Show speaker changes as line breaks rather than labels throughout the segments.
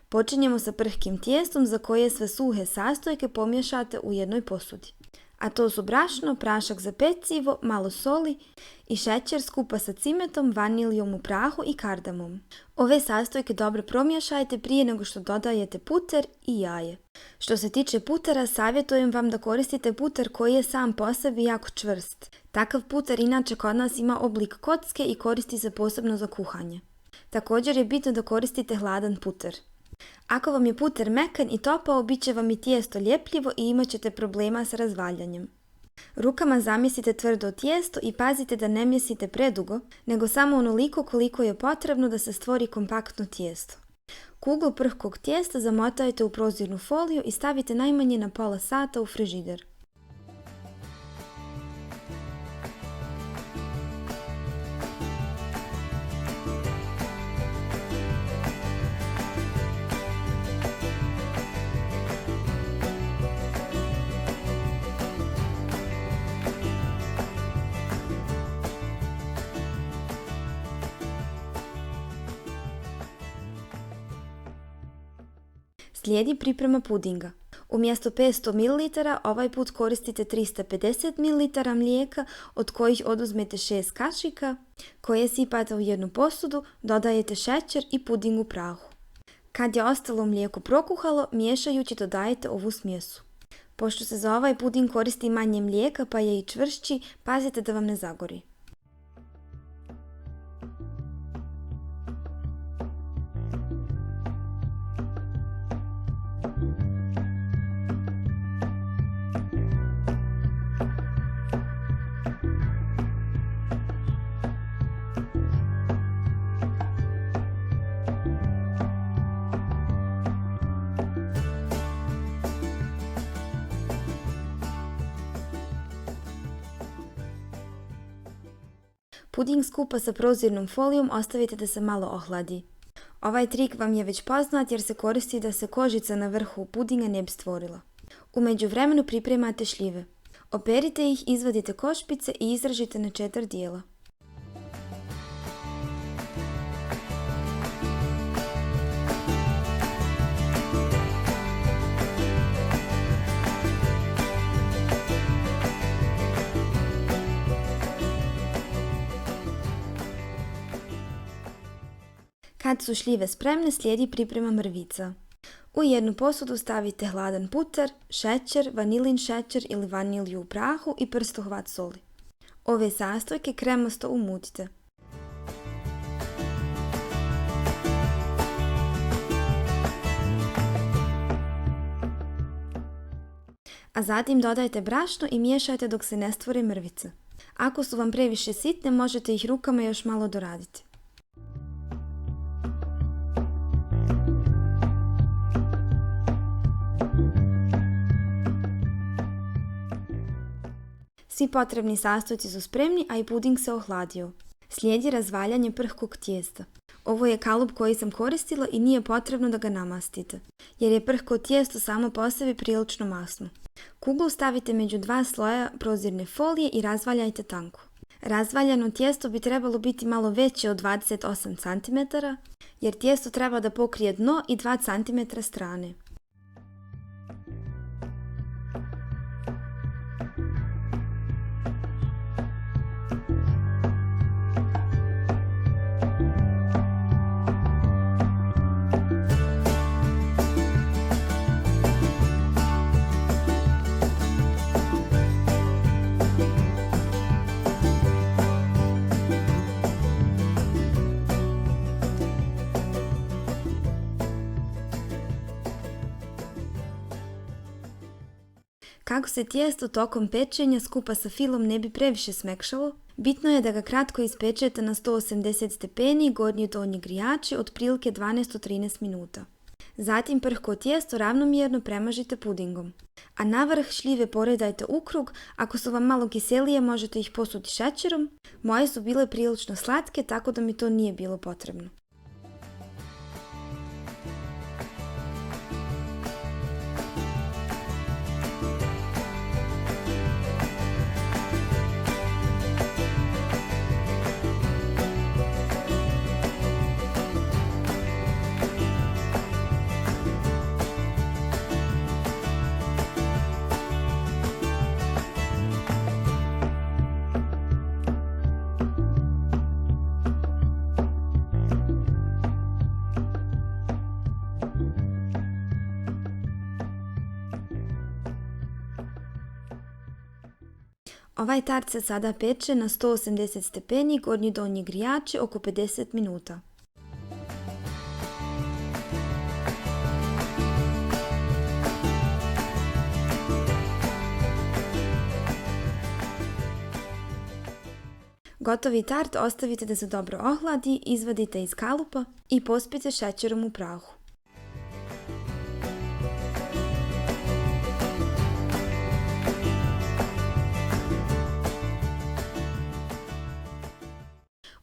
Počinjemo sa prhkim tijestom za koje sve suhe sastojke pomiješate u jednoj posudi. A to su brašno, prašak za pecivo, malo soli i šećer skupa sa cimetom, vanilijom u prahu i kardamom. Ove sastojke dobro promiješajte prije nego što dodajete puter i jaje. Što se tiče putera, savjetujem vam da koristite puter koji je sam po sebi jako čvrst. Takav puter inače kod nas ima oblik kocke i koristi se posebno za kuhanje. Također je bitno da koristite hladan puter. Ako vam je puter mekan i topao, bit će vam i tijesto ljepljivo i imat ćete problema s razvaljanjem. Rukama zamjesite tvrdo tijesto i pazite da ne mjesite predugo, nego samo onoliko koliko je potrebno da se stvori kompaktno tijesto. Kuglu prhkog tijesta zamotajte u prozirnu foliju i stavite najmanje na pola sata u frižider. Slijedi priprema pudinga. Umjesto 500 ml ovaj put koristite 350 ml mlijeka, od kojih oduzmete 6 kašika, koje sipate u jednu posudu, dodajete šećer i puding u prahu. Kad je ostalo mlijeko prokuhalo, miješajući dodajete ovu smjesu. Pošto se za ovaj puding koristi manje mlijeka pa je i čvršći, pazite da vam ne zagori. Puding skupa sa prozirnom folijom ostavite da se malo ohladi. Ovaj trik vam je već poznat jer se koristi da se kožica na vrhu pudinga ne bi stvorila. U međuvremenu pripremate šljive. Operite ih, izvadite košpice i izražite na 4 dijela. Kad su šljive spremne, slijedi priprema mrvica. U jednu posudu stavite hladan puter, šećer, vanilin šećer ili vanilju u prahu i prstohvat soli. Ove sastojke kremosto umutite. A zatim dodajte brašno i miješajte dok se ne stvore mrvice. Ako su vam previše sitne, možete ih rukama još malo doraditi. Svi potrebni sastojci su spremni, a i puding se ohladio. Slijedi razvaljanje prhkog tijesta. Ovo je kalup koji sam koristila i nije potrebno da ga namastite, jer je prhko tijesto samo po sebi prilično masno. Kuglu stavite među 2 sloja prozirne folije i razvaljajte tanko. Razvaljano tijesto bi trebalo biti malo veće od 28 cm, jer tijesto treba da pokrije dno i 2 cm strane. Kako se tijesto tokom pečenja skupa sa filom ne bi previše smekšalo, bitno je da ga kratko ispečete na 180 stepeni gornji i donji grijači otprilike 12-13 minuta. Zatim prhko tijesto ravnomjerno premažite pudingom. A na vrh šljive poredajte u krug, ako su vam malo kiselije možete ih posuti šećerom. Moje su bile prilično slatke, tako da mi to nije bilo potrebno. Ovaj tart se sada peče na 180 stepeni, gornji donji grijači oko 50 minuta. Gotovi tart ostavite da se dobro ohladi, izvadite iz kalupa i pospite šećerom u prahu.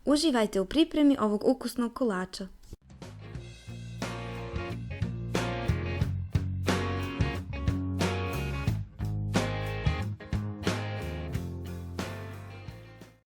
Uživajte u pripremi ovog ukusnog kolača.